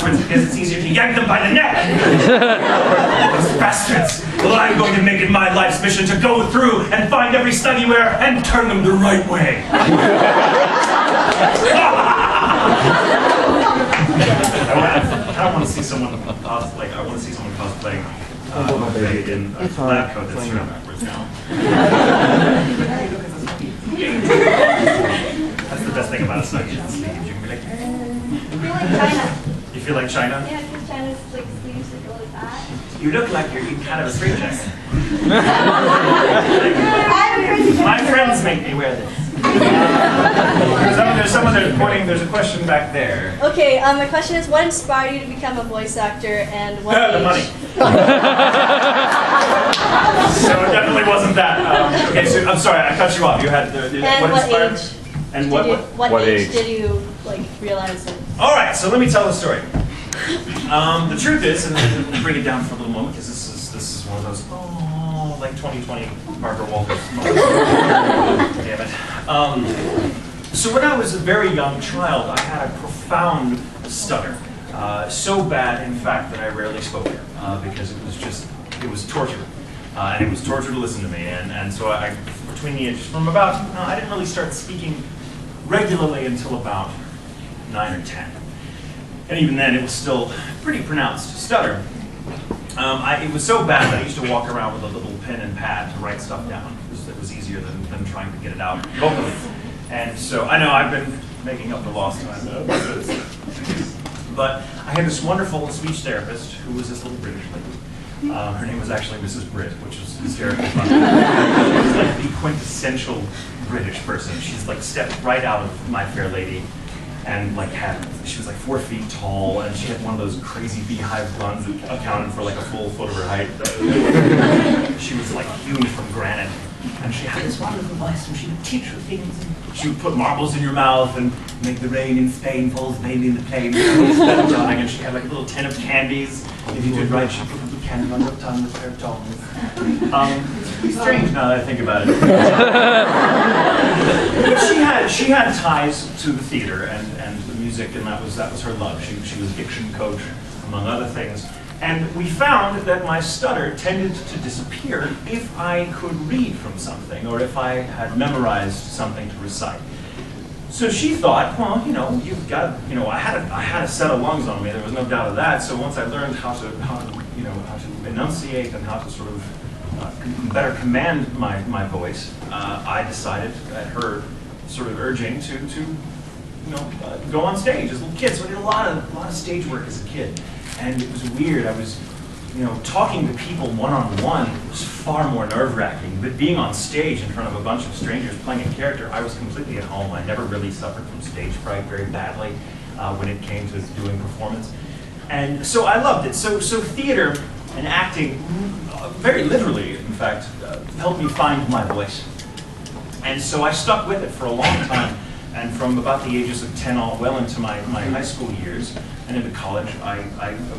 backwards because it's easier to yank them by the neck. Those bastards. Well, I'm going to make it my life's mission to go through and find every snug you wear and turn them the right way. I want to see someone cosplay. I want to see someone cosplaying in a lab coat that's turned backwards now. That's the best thing about a snug. You can be like, I feel like China. You feel like China? Yeah, because China's like sleeves are really fat. You look like you're kind of a straight jacket. My friends make me wear this. There's someone that's pointing. There's a question back there. Okay, the question is, what inspired you to become a voice actor, and what age? The money. So it definitely wasn't that. Okay, so I'm sorry, I cut you off. You had and what inspired? age? And what age did you like realize it? All right, so let me tell the story. The truth is, and we'll bring it down for a little moment because this is one of those like 2020 Barbara Walters. Damn it. So when I was a very young child, I had a profound stutter. So bad, in fact, that I rarely spoke because it was torture. And it was torture to listen to me. And so between the ages, from about, I didn't really start speaking regularly until about 9 or 10. And even then, it was still pretty pronounced stutter. It was so bad that I used to walk around with a little pen and pad to write stuff down. It was easier than trying to get it out vocally. And so I know I've been making up for lost time. But I had this wonderful speech therapist who was this little British lady. Her name was actually Mrs. Brit, which was hysterically funny. She was like the quintessential British person. She's like stepped right out of My Fair Lady. And like she was like 4 feet tall, and she had one of those crazy beehive buns that accounted for like a full foot of her height. She was like hewn from granite, and she had this wonderful voice, and she would teach her things. She would put marbles in your mouth and make the rain in Spain falls mainly in the plain. And she had like a little tin of candies. If you did right, she put a little candy on your tongue with her tongue. It's strange now that I think about it. But she had ties to the theater and the music, and that was her love. She was a diction coach, among other things. And we found that my stutter tended to disappear if I could read from something, or if I had memorized something to recite. So she thought, well, you've got, I had a set of lungs on me. There was no doubt of that. So once I learned how to enunciate and how to sort of better command my voice, I decided at her sort of urging to go on stage as little kids. So I did a lot of stage work as a kid, and it was weird. I was, talking to people one-on-one was far more nerve-wracking. But being on stage in front of a bunch of strangers playing a character, I was completely at home. I never really suffered from stage fright very badly when it came to doing performance, and so I loved it. So theater and acting, very literally, in fact, helped me find my voice. And so I stuck with it for a long time. And from about the ages of 10 all well into my high school years and into college, I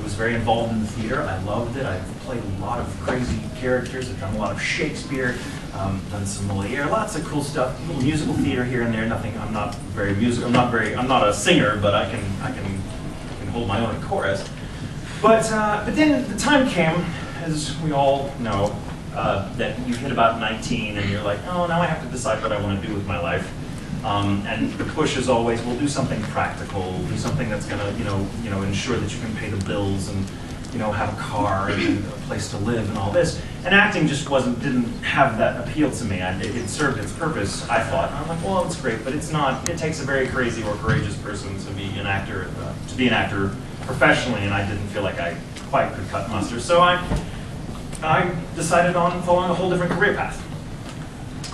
was very involved in the theater. I loved it. I've played a lot of crazy characters. I've done a lot of Shakespeare, done some Moliere, lots of cool stuff. A little musical theater here and there. Nothing. I'm not very musical. I'm not a singer, but I can hold my own in chorus. But then the time came, as we all know, that you hit about 19 and you're like, oh, now I have to decide what I want to do with my life. And the push is always, well, do something practical, do something that's going to, ensure that you can pay the bills and, have a car and a place to live and all this. And acting just didn't have that appeal to me. It served its purpose, I thought. And I'm like, well, it's great, but it's not. It takes a very crazy or courageous person to be an actor, professionally, and I didn't feel like I quite could cut mustard. So I decided on following a whole different career path.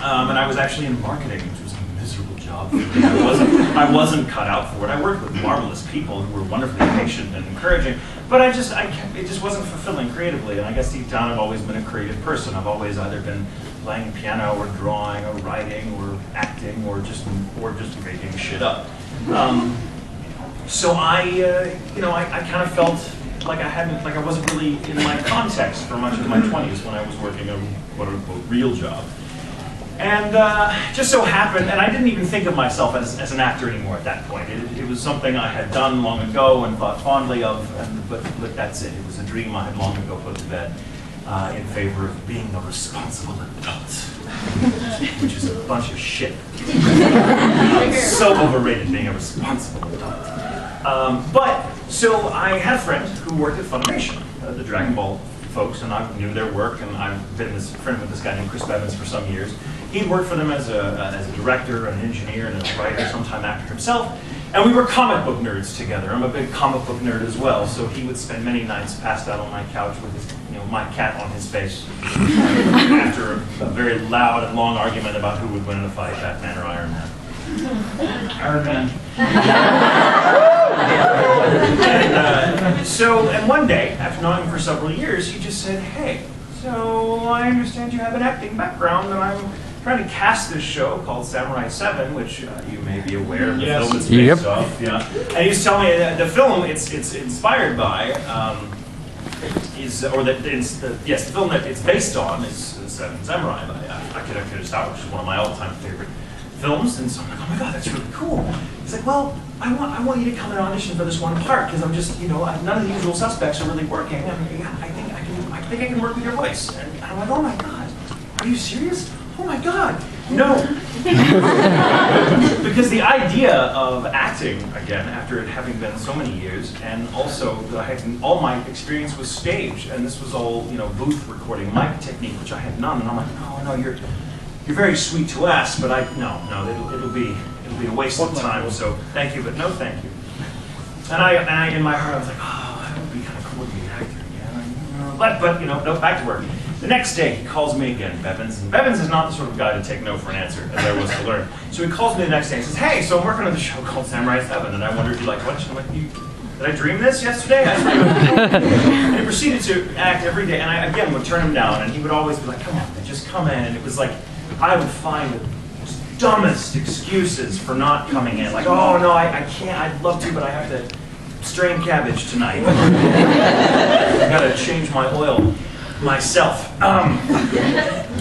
And I was actually in marketing, which was a miserable job for me. I wasn't cut out for it. I worked with marvelous people who were wonderfully patient and encouraging, but it just wasn't fulfilling creatively. And I guess deep down I've always been a creative person. I've always either been playing piano or drawing or writing or acting or just making shit up. So I kind of felt like I wasn't really in my context for much of my 20s when I was working a quote-unquote real job. And just so happened, and I didn't even think of myself as an actor anymore at that point. It was something I had done long ago and thought fondly of, but that's it. It was a dream I had long ago put to bed in favor of being a responsible adult, which is a bunch of shit. So overrated, being a responsible adult. But so I had a friend who worked at Funimation, the Dragon Ball folks, and I knew their work, and I've been friend with this guy named Chris Bevins for some years. He'd worked for them as a director, an engineer, and a writer, sometime actor himself, and we were comic book nerds together. I'm a big comic book nerd as well, so he would spend many nights passed out on my couch with his, my cat on his face after a very loud and long argument about who would win in a fight, Batman or Iron Man. Iron Man. And one day, after knowing him for several years, he just said, "Hey, so I understand you have an acting background, and I'm trying to cast this show called Samurai 7, which you may be aware of the film it's based off." Yeah. And he was telling me that the film it's inspired by the film that it's based on is Seven Samurai by Akira Kurosawa, which is one of my all-time favorite films. And so I'm like, "Oh my God, that's really cool." He's like, "Well, I want you to come and audition for this one part because I'm just, none of the usual suspects are really working. And I think I can work with your voice." And I'm like, "Oh my God, are you serious? Oh my God, no." Because the idea of acting again, after it having been so many years, and also all my experience was stage, and this was all booth recording, mic technique, which I had none. And I'm like, "No, you're very sweet to ask, but it'll be a waste of time. So thank you, but no thank you." And I in my heart I was like, "Oh, that would be kind of cool to be an actor again." But no, back to work. The next day, he calls me again, Bevins. And Bevins is not the sort of guy to take no for an answer, as I was to learn. So he calls me the next day and says, "Hey, so I'm working on this show called Samurai 7, and I wonder if you like to watch it." I'm like, "Did I dream this yesterday?" And he proceeded to act every day, and I, again, would turn him down, and he would always be like, "Come on, man, just come in." And it was like, I would find the dumbest excuses for not coming in. Like, "Oh, no, I can't. I'd love to, but I have to strain cabbage tonight. I gotta change my oil myself."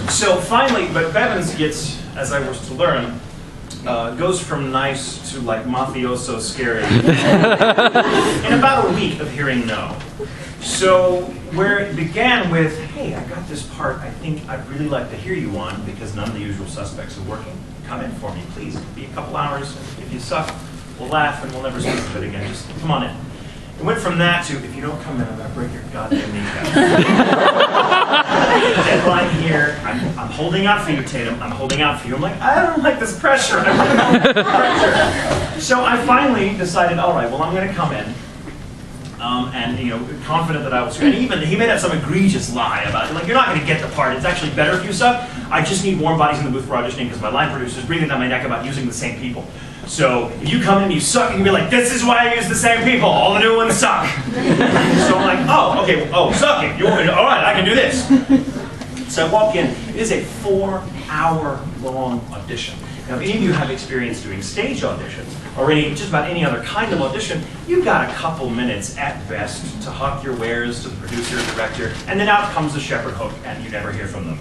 So finally, but Bevins gets, as I was to learn, goes from nice to like mafioso scary in about a week of hearing no. So where it began with, "Hey, I got this part I think I'd really like to hear you on because none of the usual suspects are working. Come in for me, please. It'll be a couple hours. If you suck, we'll laugh and we'll never speak of it again. Just come on in." It went from that to, "If you don't come in, I'm going to break your goddamn kneecap." Deadline here. I'm holding out for you, Tatum. I'm holding out for you. I'm like, I don't like this pressure. I really don't like this pressure. So I finally decided, all right, well, I'm going to come in. And confident that I was, and even he made up some egregious lie about it. Like, "You're not going to get the part. It's actually better if you suck. I just need warm bodies in the booth for auditioning because my line producer's breathing down my neck about using the same people. So if you come in and you suck, you can be like, 'This is why I use the same people. All the new ones suck.'" So I'm like, "Oh, okay. Oh, sucking. You want me to? All right, I can do this." So I walk in. It is a 4-hour-long audition. Now, if any of you have experience doing stage auditions, or just about any other kind of audition, you've got a couple minutes at best to hawk your wares to the producer or director, and then out comes the shepherd hook, and you never hear from them.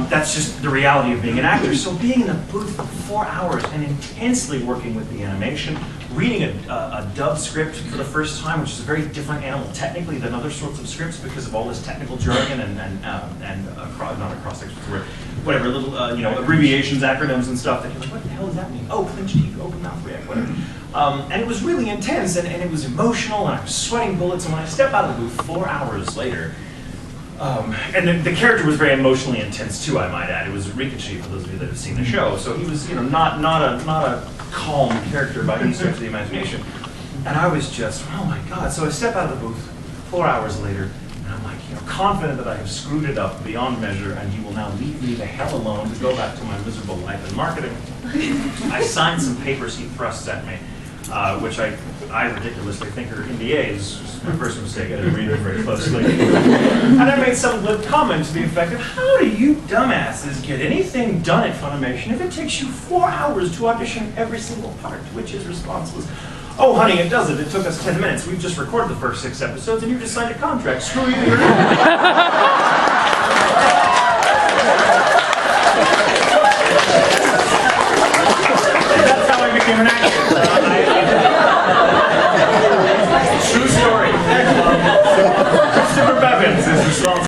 That's just the reality of being an actor. So being in the booth for 4 hours and intensely working with the animation, reading a dub script for the first time, which is a very different animal technically than other sorts of scripts because of all this technical jargon and not acrostics, whatever, little abbreviations, acronyms, and stuff that you're like, "What the hell does that mean?" "Oh, clenched teeth, open mouth react," whatever. And it was really intense, and it was emotional, and I was sweating bullets. And when I step out of the booth 4 hours later, and the character was very emotionally intense too, I might add. It was Rikishi, for those of you that have seen the show. So he was, not a calm character by any stretch of the imagination. And I was just, oh my God. So I step out of the booth 4 hours later, and I'm like, confident that I have screwed it up beyond measure, and he will now leave me the hell alone to go back to my miserable life in marketing. I signed some papers he thrusts at me, which I ridiculously think are NDAs. My first mistake, I didn't read it very closely. And I made some glib comment to the effect of, "How do you dumbasses get anything done at Funimation if it takes you 4 hours to audition every single part?" Which is responseless. "Oh, honey, it doesn't. It took us 10 minutes. We've just recorded the first 6 episodes, and you just signed a contract. Screw you, you're Evans is responsible.